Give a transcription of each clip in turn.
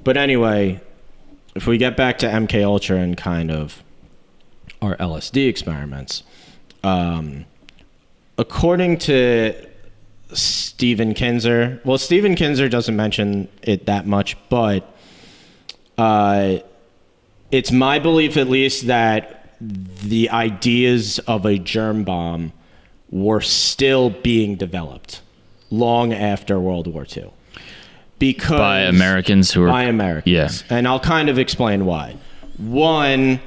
But anyway, if we get back to MK Ultra and kind of our LSD experiments, according to Stephen Kinzer, well, Stephen Kinzer doesn't mention it that much, but it's my belief, at least, that the ideas of a germ bomb were still being developed long after World War II. Because by Americans who are... By Americans. Yeah. And I'll kind of explain why. One,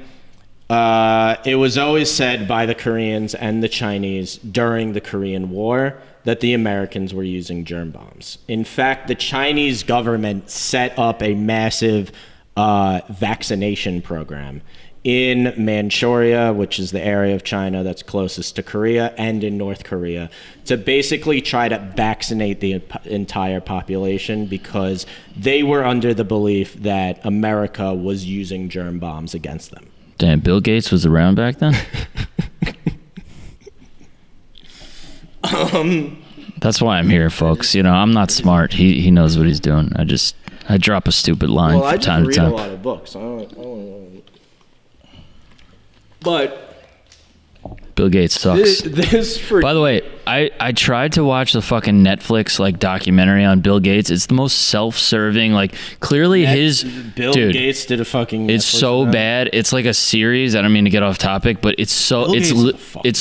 it was always said by the Koreans and the Chinese during the Korean War that the Americans were using germ bombs. In fact, the Chinese government set up a massive vaccination program in Manchuria, which is the area of China that's closest to Korea, and in North Korea, to basically try to vaccinate the entire population because they were under the belief that America was using germ bombs against them. Damn, Bill Gates was around back then? That's why I'm here, folks. You know, I'm not smart. He knows what he's doing. I drop a stupid line from time to time. Well, I just read a lot of books. I don't know. But Bill Gates sucks. By the way, I tried to watch the fucking Netflix like documentary on Bill Gates. It's the most self-serving, like clearly Bill Gates did a fucking It's Netflix so bad. It's like a series. I don't mean to get off topic, but it's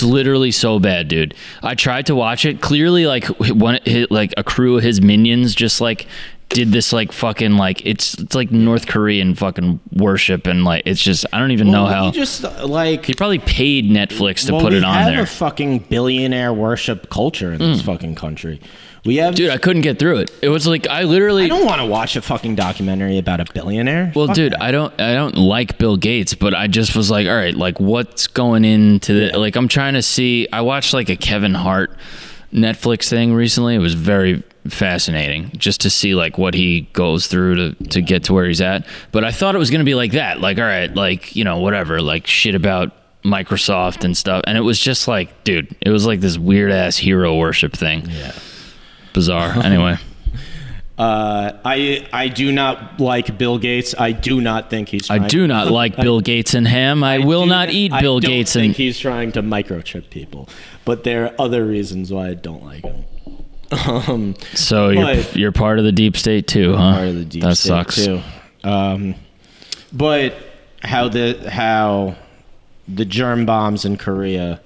literally so bad, dude. I tried to watch it. Clearly like a crew of his minions just like did this like fucking like it's like North Korean fucking worship, and like it's just I don't even know how. He probably paid Netflix to put it on there. We have a fucking billionaire worship culture in this fucking country. We have, dude. I couldn't get through it. It was like I don't want to watch a fucking documentary about a billionaire. Well, dude, that. I don't like Bill Gates, but I just was like, all right, like what's going into the like I'm trying to see. I watched like a Kevin Hart Netflix thing recently. It was very fascinating just to see like what he goes through to get to where he's at. But I thought it was going to be like that, like, all right, like, you know, whatever, like shit about Microsoft and stuff. And it was just like, dude, it was like this weird ass hero worship thing. Yeah. Bizarre. Anyway. I do not like Bill Gates. I do not think he's I do not like Bill Gates and ham. I will not eat Bill Gates. I don't think he's trying to microchip people, but there are other reasons why I don't like him. So you're part of the deep state too, huh? Part of the deep that state sucks. Too. But how the germ bombs in Korea,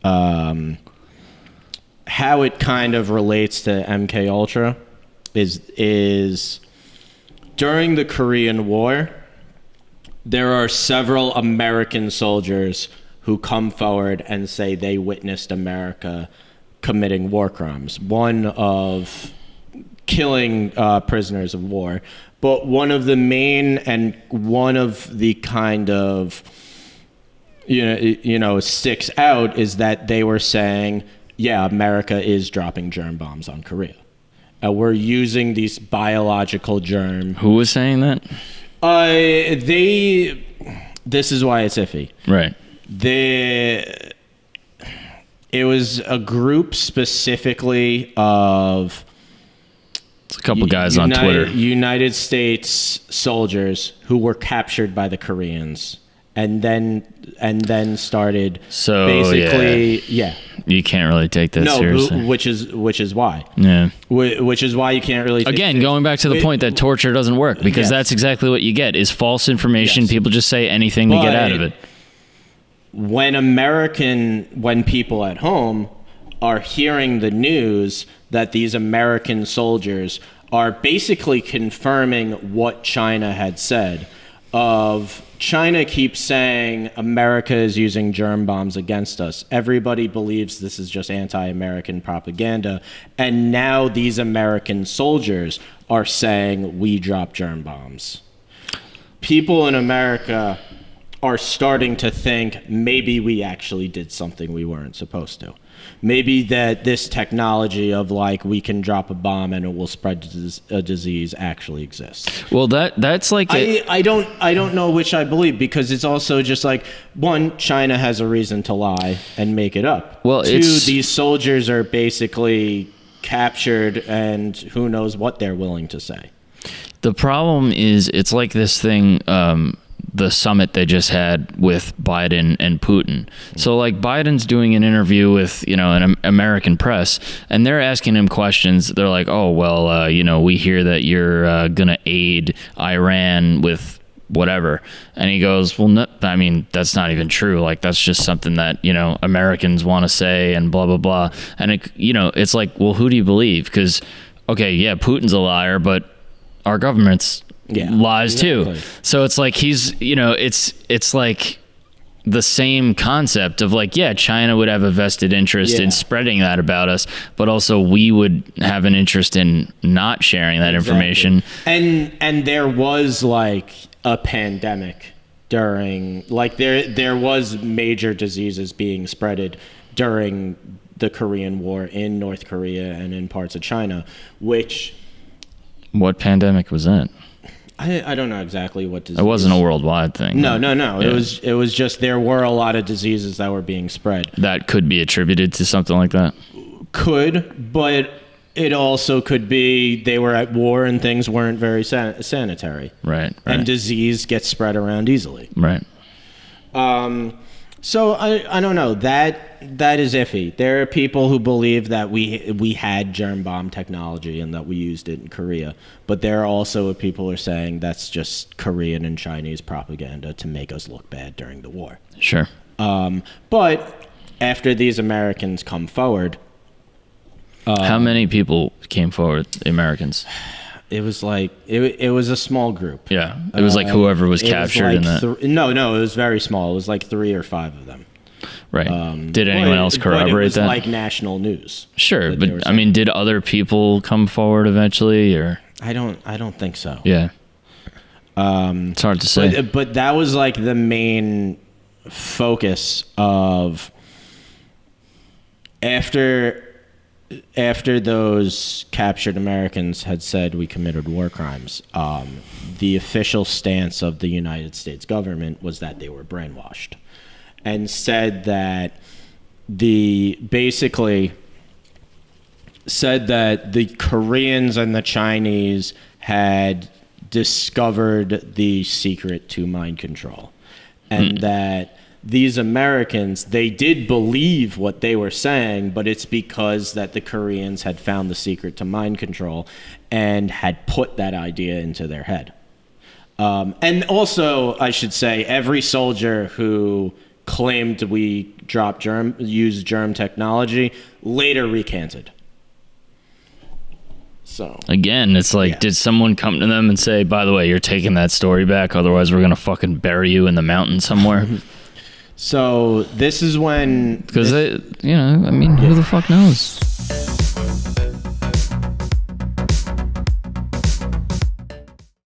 how it kind of relates to MK Ultra is during the Korean War, there are several American soldiers who come forward and say they witnessed America committing war crimes. One of killing prisoners of war, but one of the main and one of the kind of you know sticks out is that they were saying, yeah, America is dropping germ bombs on Korea. We're using these biological germ. Who was saying that? This is why it's iffy. Right. It was a group specifically of a couple guys on Twitter. United States soldiers who were captured by the Koreans and then started yeah. You can't really take that seriously. which is why. Yeah. Which is why you can't really Again, going back to the point that torture doesn't work, because that's exactly what you get is false information. Yes. People just say anything to get out of it. When people at home are hearing the news that these American soldiers are basically confirming what China had said of China keeps saying America is using germ bombs against us. Everybody believes this is just anti-American propaganda. And now these American soldiers are saying we drop germ bombs. People in America are starting to think maybe we actually did something we weren't supposed to. Maybe that this technology of like we can drop a bomb and it will spread a disease actually exists. Well, that's like I don't know which I believe, because it's also just like, one, China has a reason to lie and make it up. Well, two, these soldiers are basically captured and who knows what they're willing to say. The problem is it's like this thing, the summit they just had with Biden and Putin. So like Biden's doing an interview with, an American press, and they're asking him questions. They're like, oh, well, we hear that you're going to aid Iran with whatever. And he goes, well, no, I mean, that's not even true. Like, that's just something that, Americans want to say and blah, blah, blah. And, it's like, well, who do you believe? Because, okay, yeah, Putin's a liar, but our government's lies too. So it's like he's, it's like the same concept of like, yeah, China would have a vested interest in spreading that about us, but also we would have an interest in not sharing that information. And there was like a pandemic during, like there was major diseases being spreaded during the Korean War in North Korea and in parts of China, which... What pandemic was that? I don't know exactly what disease. It wasn't a worldwide thing. No. Yeah. It was just there were a lot of diseases that were being spread. That could be attributed to something like that? Could, but it also could be they were at war and things weren't very sanitary. Right. And disease gets spread around easily. Right. So I don't know. That is iffy. There are people who believe that we had germ bomb technology and that we used it in Korea, but there are also people who are saying that's just Korean and Chinese propaganda to make us look bad during the war. Sure. But after these Americans come forward, how many people came forward? Americans. It was like it was a small group. Yeah, it was like whoever was captured in that. No, it was very small. It was like 3 or 5 of them. Right. Did anyone else corroborate it was that? Like national news. Sure, but I mean, did other people come forward eventually, or? I don't think so. Yeah. It's hard to say. But that was like the main focus of after those captured Americans had said we committed war crimes, the official stance of the United States government was that they were brainwashed, and said that the Koreans and the Chinese had discovered the secret to mind control, and that these Americans, they did believe what they were saying, but it's because that the Koreans had found the secret to mind control and had put that idea into their head. And also, I should say, every soldier who claimed we used germ technology later recanted. So again, it's like, did someone come to them and say, by the way, you're taking that story back, otherwise we're going to fucking bury you in the mountain somewhere? So this is when... Because, who the fuck knows?